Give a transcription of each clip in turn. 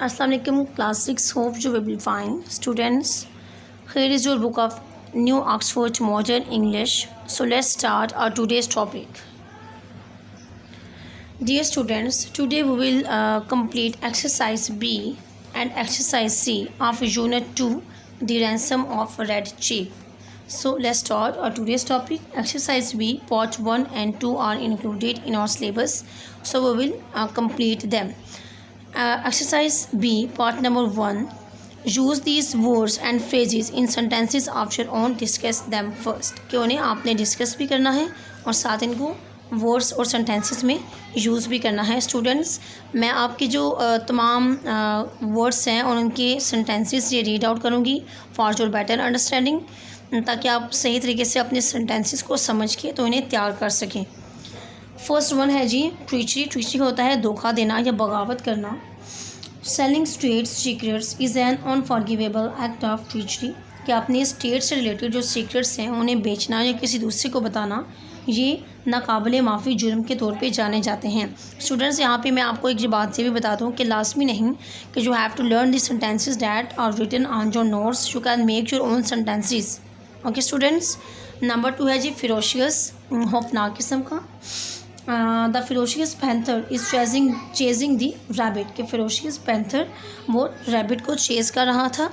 अस्सलाम वालेकुम class 6 hope you will be fine students. Here is your book of New Oxford Modern English. So let's start our today's topic. Dear students, today we will complete exercise B and exercise C of unit 2, the ransom of red sheep. So let's start our today's topic. Exercise B part 1 and 2 are included in our syllabus, so we will complete them. Exercise B part number 1. Use these words and phrases in sentences after on. Discuss them first. कि उन्हें आपने discuss भी करना है और साथ इनको words और सेंटेंसेस में यूज़ भी करना है. स्टूडेंट्स, मैं आपके जो तमाम वर्ड्स हैं और उनके सेंटेंसेस ये रीड आउट करूँगी फॉर योर बेटर अंडरस्टैंडिंग, ताकि आप सही तरीके से अपने सेंटेंसेस को समझ के तो इन्हें तैयार कर सकें. फर्स्ट वन है जी ट्रीचरी. ट्रीचरी होता है धोखा देना या बगावत करना. Selling state secrets is an unforgivable act of treachery. कि अपने स्टेट से रिलेटेड जो सीक्रेट्स हैं उन्हें बेचना या किसी दूसरे को बताना, ये नाकाबिले माफ़ी जुर्म के तौर पे जाने जाते हैं. स्टूडेंट्स, यहाँ पे मैं आपको एक बात से भी बता दूँ कि लाजमी नहीं कि you have to learn the sentences that are written on your notes. You can make your own sentences. Okay students. Number 2 है जी फिरोशियस, खौफनाक किस्म का. The ferocious panther is chasing the rabbit. के फिरोशियस पैंथर वो rabbit को chase कर रहा था.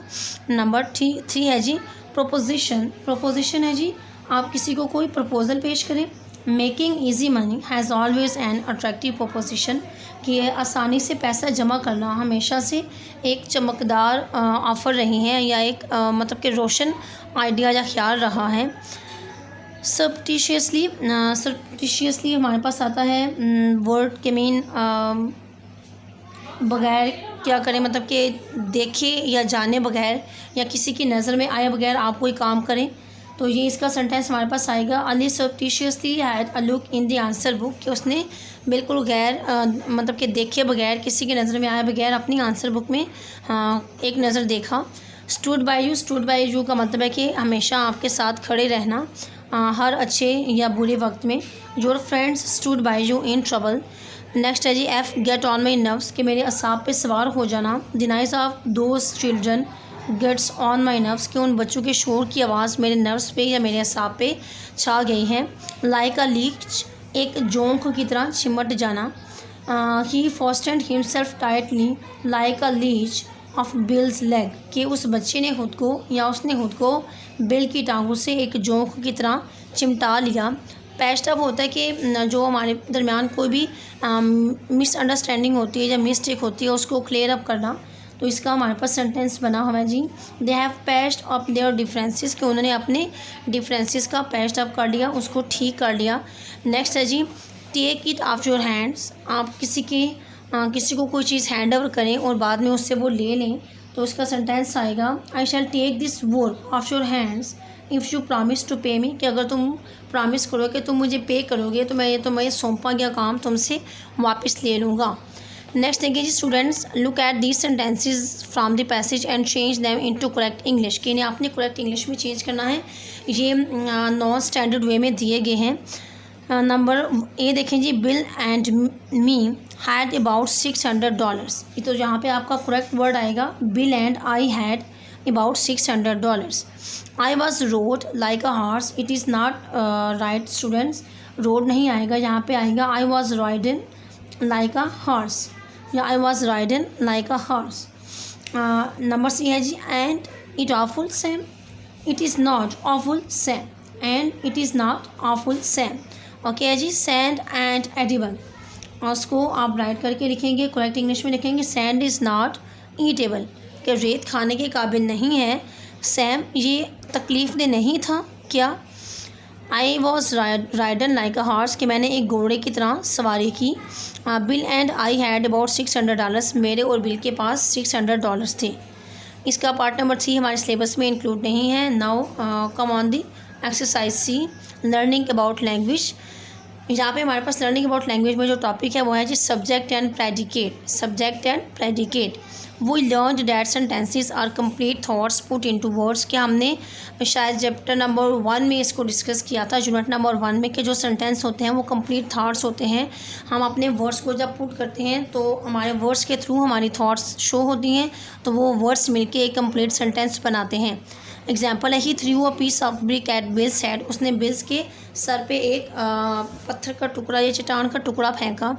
नंबर 3 है जी प्रोपोजिशन. प्रोपोजिशन है जी आप किसी को कोई प्रपोज़ल पेश करें. Making easy money has always an attractive proposition. कि आसानी से पैसा जमा करना हमेशा से एक चमकदार ऑफ़र रही है या एक मतलब कि रोशन आइडिया या ख्याल रहा है. सरप्टिशियसली हमारे पास आता है वर्ड के मीन बग़ैर क्या करें, मतलब कि देखे या जाने बगैर या किसी की नज़र में आए बगैर आप कोई काम करें, तो ये इसका सेंटेंस हमारे पास आएगा. Ali surreptitiously had a look in the answer book. कि उसने बिल्कुल गैर मतलब कि देखे बगैर, किसी की नज़र में आए बगैर अपनी आंसर बुक में एक नज़र देखा. Stood by you. Stood by you का मतलब है कि हमेशा आपके साथ खड़े रहना हर अच्छे या बुरे वक्त में. Your friends stood by you in trouble. Next है जी F get on my nerves. कि मेरे असाब पे सवार हो जाना. The noise of those children gets on my nerves. कि उन बच्चों के शोर की आवाज़ मेरे नर्व्स पे या मेरे असाब पे छा गई है. Like a leech. एक जोंक की तरह चिमट जाना. He fastened himself tightly like a leech of Bill's leg. कि उस बच्चे ने खुद को या उसने खुद को बिल की टांगों से एक जोंक की तरह चिमटा लिया. पैस्ट अप होता है कि जो हमारे दरमियान कोई भी मिसअंडरस्टैंडिंग होती है या मिस्टेक होती है उसको क्लियर अप करना. तो इसका हमारे पास सेंटेंस बना हुआ है जी they have pasted up their differences. कि उन्होंने अपने डिफरेंसेस का पैस्ट अप कर लिया, उसको ठीक कर लिया. नेक्स्ट है जी take it off your hands. आप किसी को कोई चीज़ हैंड ओवर करें और बाद में उससे वो ले लें, तो उसका सेंटेंस आएगा I shall take this work off your hands if you promise to pay me. कि अगर तुम प्रॉमिस करो कि तुम मुझे पे करोगे तो मैं सौंपा गया काम तुमसे वापस ले लूँगा. नेक्स्ट देखिए जी students, look at these sentences from the passage and change them into correct English. कि इन्हें आपने करेक्ट इंग्लिश में चेंज करना है. ये नॉन स्टैंडर्ड वे में दिए गए हैं. नंबर ए देखें जी Bill and me had about $600. तो यहाँ पे आपका करेक्ट वर्ड आएगा Bill and I had about $600. I was rode like a horse. It is not right students. Rode नहीं आएगा, यहाँ पे आएगा I was ridden like a horse या I was ridden like a horse. Number C है जी and it awful same. It is not awful same. And it is not awful same. Okay है जी sand and edible. उसको आप right करके लिखेंगे, correct English में लिखेंगे सैंड इज़ नॉट ईटेबल. कि रेत खाने के काबिल नहीं है. सैम ये तकलीफ़ दे नहीं था क्या. आई was ridden like a horse. कि मैंने एक घोड़े की तरह सवारी की. Bill and I had about $600. मेरे और बिल के पास $600 थे. इसका पार्ट नंबर 3 हमारे सिलेबस में इंक्लूड नहीं है. Now come on the exercise C learning about language. यहाँ पे हमारे पास लर्निंग अबाउट लैंग्वेज में जो टॉपिक है वो है जी subject and predicate. Subject and predicate. We learn that sentences are complete thoughts put into words. क्या हमने शायद चैप्टर नंबर 1 में इसको डिस्कस किया था, यूनिट नंबर 1 में, कि जो सेंटेंस होते हैं वो कंप्लीट थॉट्स होते हैं। हम अपने वर्ड्स को जब पुट करते हैं तो हमारे वर्ड्स के थ्रू हमारी थॉट्स शो होती हैं, तो वो वर्ड्स मिलके एक कंप्लीट सेंटेंस बनाते हैं। एग्जाम्पल है, he threw a piece of brick at Bill's head. उसने बिल्स के सर पे एक पत्थर का टुकड़ा या चट्टान का टुकड़ा फेंका।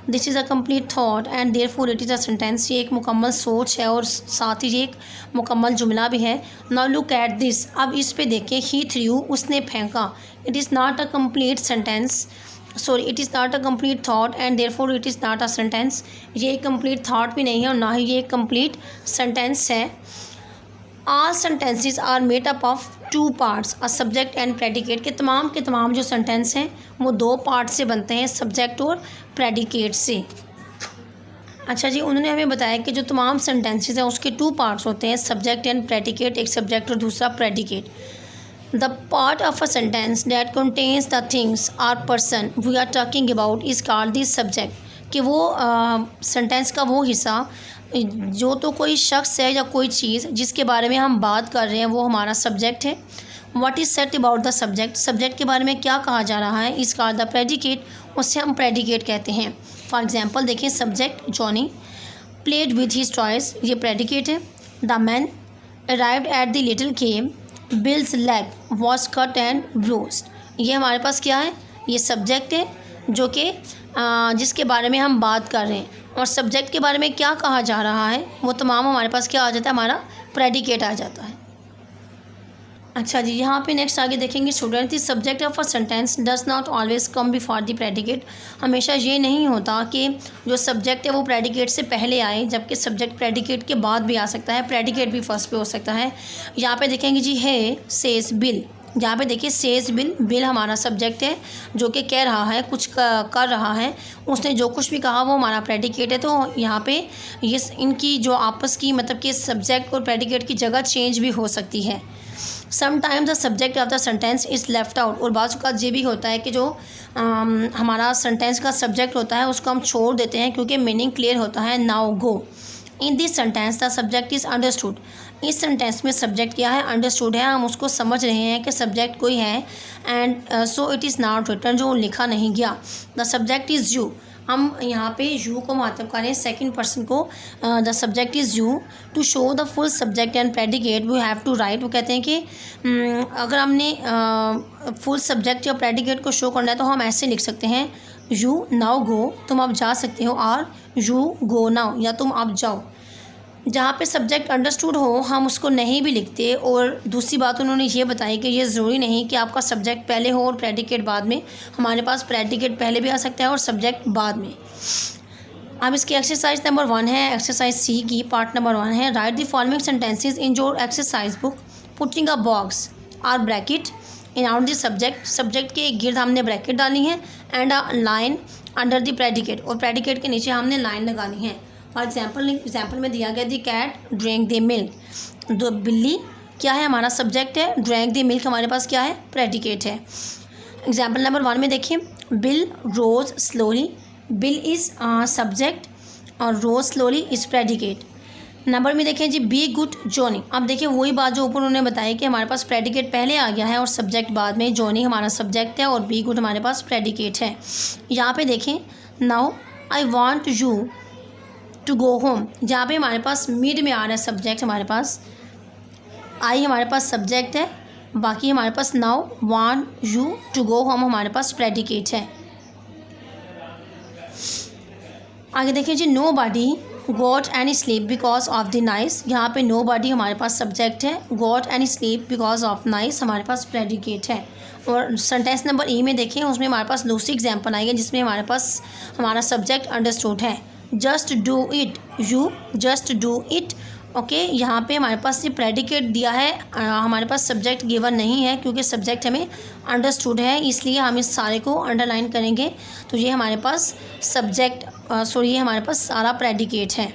This is a complete thought and therefore it is a sentence. ये एक मुकम्मल सोच है और साथ ही ये एक मुकम्मल जुमला भी है। Now look at this. अब इस पे देखें, ही थ्रू, उसने फेंका। It is not a complete sentence, sorry it is not a complete thought and therefore it is not a sentence. ये एक कम्प्लीट थाट भी नहीं है और ना ही ये एक कम्प्लीट सेंटेंस है। All sentences are made up of 2 parts, a subject and predicate. के तमाम जो सेंटेंस हैं वो 2 पार्ट से बनते हैं, सब्जेक्ट और प्रेडिकेट से। अच्छा जी, उन्होंने हमें बताया कि जो तमाम सेंटेंसेस हैं उसके 2 पार्ट्स होते हैं, सब्जेक्ट एंड प्रेडिकेट। एक सब्जेक्ट और दूसरा predicate. The part of a sentence that contains the things or person we are talking about is called the subject. कि वो सेंटेंस का वो हिस्सा जो तो कोई शख्स है या कोई चीज़ जिसके बारे में हम बात कर रहे हैं वो हमारा सब्जेक्ट है। What is set about the subject, subject के बारे में क्या कहा जा रहा है, इस कॉल्ड द प्रेडिकेट, उससे हम प्रेडिकेट कहते हैं। फॉर एग्जांपल देखिए, subject Johnny played with his toys, ये प्रेडिकेट है। The man arrived at the little cave, bills leg was cut and bruised, ये हमारे पास क्या है, ये सब्जेक्ट है जो कि जिसके बारे में हम बात कर रहे हैं। और सब्जेक्ट के बारे में क्या कहा जा रहा है वो तमाम हमारे पास क्या आ जाता है, हमारा प्रेडिकेट आ जाता है। अच्छा जी, यहाँ पे नेक्स्ट आगे देखेंगे student, the subject of a sentence does not always come before the predicate. हमेशा ये नहीं होता कि जो सब्जेक्ट है वो प्रेडिकेट से पहले आए, जबकि सब्जेक्ट प्रेडिकेट के बाद भी आ सकता है, प्रेडिकेट भी फर्स्ट पे हो सकता है। यहाँ पे देखेंगे जी, है सेज बिल। यहाँ पे देखिए सेज बिल, बिल हमारा सब्जेक्ट है जो कि कह रहा है, कुछ कर रहा है, उसने जो कुछ भी कहा वो हमारा प्रेडिकेट है। तो यहाँ पे ये इनकी जो आपस की मतलब कि सब्जेक्ट और प्रेडिकेट की जगह चेंज भी हो सकती है। Sometimes the subject of the sentence is left out. और बाज़ औक़ात ये भी होता है कि जो हमारा सेंटेंस का सब्जेक्ट होता है उसको हम छोड़ देते हैं क्योंकि मीनिंग क्लियर होता है। Now go. In this sentence the subject is understood. इस सेंटेंस में सब्जेक्ट क्या है, अंडरस्टूड है, हम उसको समझ रहे हैं कि सब्जेक्ट कोई है। And so it is not written, जो लिखा नहीं गया। द सब्जेक्ट इज़ यू, हम यहाँ पे यू को मुखातब करें, सेकंड पर्सन को। The subject is you. To show the full subject and predicate we have to write. वो कहते हैं कि अगर हमने फुल सब्जेक्ट या प्रेडिकेट को शो करना है तो हम ऐसे लिख सकते हैं, यू नाउ गो, तुम अब जा सकते हो, और यू गो नाउ, या तुम अब जाओ। जहाँ पे सब्जेक्ट अंडरस्टूड हो हम उसको नहीं भी लिखते। और दूसरी बात उन्होंने ये बताई कि ये ज़रूरी नहीं कि आपका सब्जेक्ट पहले हो और प्रेडिकेट बाद में। हमारे पास प्रेडिकेट पहले भी आ सकता है और सब्जेक्ट बाद में। अब इसकी एक्सरसाइज नंबर 1 है, एक्सरसाइज सी की पार्ट नंबर 1 है। Write the following sentences in your exercise book putting a box और bracket in out the subject. Subject के गिर्द हमने ब्रैकेट डाली है and a line under the predicate, और प्रेडिकेट के नीचे हमने लाइन लगानी है। फॉर एग्जाम्पल में दिया गया दी कैट ड्रैंक द मिल्क। दो बिल्ली क्या है, हमारा सब्जेक्ट है। ड्रैंक द मिल्क हमारे पास क्या है, प्रेडिकेट है। एग्जाम्पल नंबर 1 में देखिए, Bill rose slowly. Bill is subject और rose slowly is predicate. Number में देखें जी, बी गुड जॉनी। अब देखिए वही बात जो ऊपर उन्होंने बताई कि हमारे पास प्रेडिकेट पहले आ गया है और सब्जेक्ट बाद में। जॉनी हमारा सब्जेक्ट है और बी गुड हमारे पास प्रेडिकेट है। यहाँ पे देखें, now I want you to go home. जहाँ पे हमारे पास मिड में आ रहा है सब्जेक्ट, हमारे पास आई हमारे पास सब्जेक्ट है, बाकी हमारे पास now want you to go home हमारे पास प्रेडिकेट है। आगे देखिए जी, nobody got any sleep because of the nice. यहाँ पे नो बॉडी हमारे पास सब्जेक्ट है, got any sleep because of nice हमारे पास प्रेडिकेट है। और सेंटेंस नंबर ई में देखें, उसमें हमारे पास दूसरी एग्जाम्पल आई है जिसमें हमारे पास हमारा सब्जेक्ट अंडरस्टूड है। Just do it, you just do it. Okay, यहाँ पे हमारे पास ये प्रेडिकेट दिया है, हमारे पास सब्जेक्ट गिवन नहीं है क्योंकि सब्जेक्ट हमें अंडरस्टूड है, इसलिए हम इस सारे को अंडरलाइन करेंगे। तो ये हमारे पास सब्जेक्ट ये हमारे पास सारा प्रेडिकेट है।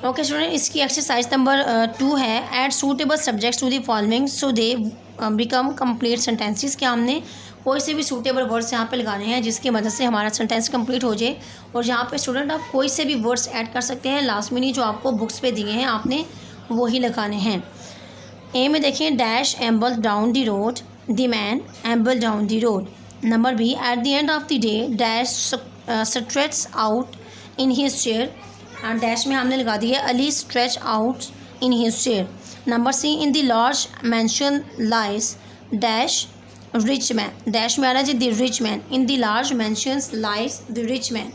ओके स्टूडेंट, इसकी एक्सरसाइज नंबर 2 है। Add suitable subjects to the following so they become complete sentences. क्या हमने कोई से भी सूटेबल वर्ड्स यहाँ पे लगाने हैं जिसकी मदद से हमारा सेंटेंस कंप्लीट हो जाए। और यहाँ पे स्टूडेंट आप कोई से भी वर्ड्स ऐड कर सकते हैं, लास्ट में नहीं जो आपको बुक्स पे दिए हैं आपने वही लगाने हैं। ए में देखिए dash amble down the road, the man amble down the road. Number B at the end of the day dash stretch out in his chair, और डैश में हमने लगा दिया Ali stretch out in his chair. Number C in the large mansion lies dash rich man, dash में आ रहा है जी the rich man, in the large mansions lies the rich man.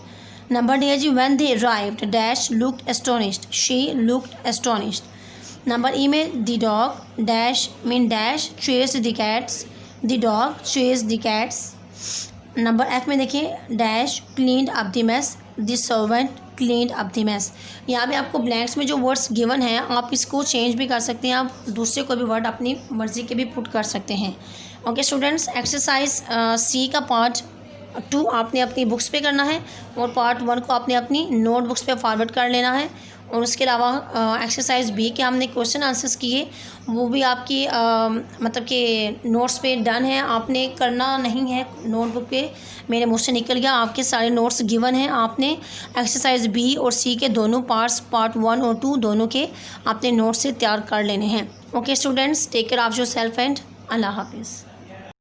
Number D है जी when they arrived dash looked astonished, she looked astonished. Number E में the dog dash mean dash chased the cats, the dog chased the cats. Number F में देखिए dash cleaned up the mess, the servant cleaned up the mess. यहाँ भी आपको blanks में जो words given हैं आप इसको चेंज भी कर सकते हैं, आप दूसरे कोई भी वर्ड अपनी मर्ज़ी के भी पुट कर सकते हैं। ओके स्टूडेंट्स, एक्सरसाइज सी का पार्ट 2 आपने अपनी बुक्स पे करना है और पार्ट 1 को आपने अपनी नोट बुक्स पे फॉरवर्ड कर लेना है। और उसके अलावा एक्सरसाइज बी के हमने क्वेश्चन आंसर्स किए वो भी आपकी मतलब कि नोट्स पे डन है, आपने करना नहीं है नोटबुक पे, मेरे मुँह से निकल गया, आपके सारे नोट्स गिवन हैं, आपने एक्सरसाइज बी और सी के दोनों पार्ट्स पार्ट 1 और 2 दोनों के आपने नोट्स से तैयार कर लेने हैं। Okay students, take care of yourself and अल्लाह हाफिज़।